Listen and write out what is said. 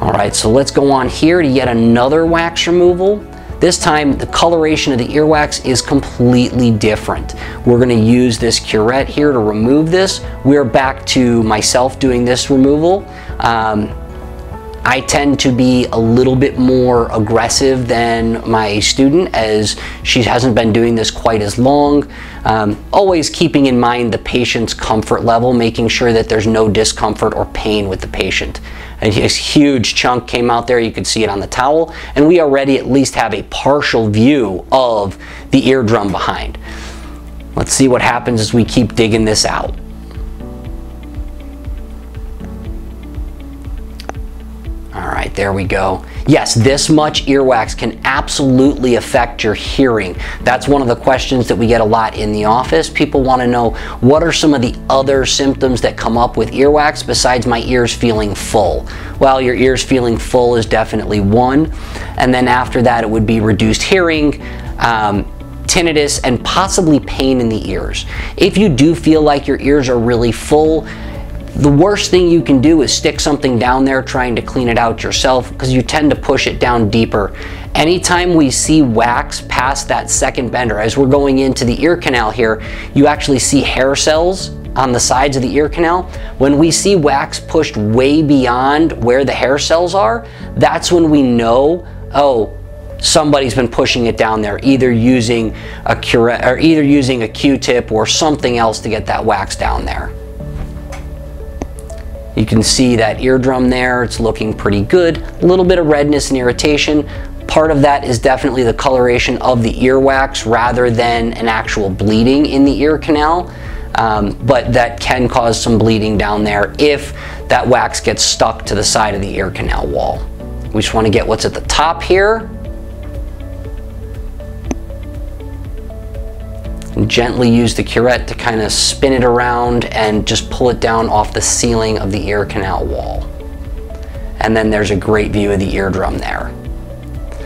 All right, so let's go on here to yet another wax removal. This time, the coloration of the earwax is completely different. We're gonna use this curette here to remove this. We're back to myself doing this removal. I tend to be a little bit more aggressive than my student, as she hasn't been doing this quite as long. Always keeping in mind the patient's comfort level, making sure that there's no discomfort or pain with the patient. A huge chunk came out there, you could see it on the towel, and we already at least have a partial view of the eardrum behind. Let's see what happens as we keep digging this out. All right, there we go. Yes, this much earwax can absolutely affect your hearing. That's one of the questions that we get a lot in the office. People want to know, what are some of the other symptoms that come up with earwax besides my ears feeling full? Well, your ears feeling full is definitely one. And then after that, it would be reduced hearing, tinnitus, and possibly pain in the ears. If you do feel like your ears are really full, the worst thing you can do is stick something down there trying to clean it out yourself, because you tend to push it down deeper. Anytime we see wax past that second bender, as we're going into the ear canal here, you actually see hair cells on the sides of the ear canal. When we see wax pushed way beyond where the hair cells are, that's when we know, oh, somebody's been pushing it down there, either using a curette or either using a Q-tip or something else to get that wax down there. You can see that eardrum there, it's looking pretty good. A little bit of redness and irritation. Part of that is definitely the coloration of the earwax rather than an actual bleeding in the ear canal. But that can cause some bleeding down there if that wax gets stuck to the side of the ear canal wall. We just want to get what's at the top here. And gently use the curette to kind of spin it around and just pull it down off the ceiling of the ear canal wall. And then there's a great view of the eardrum there.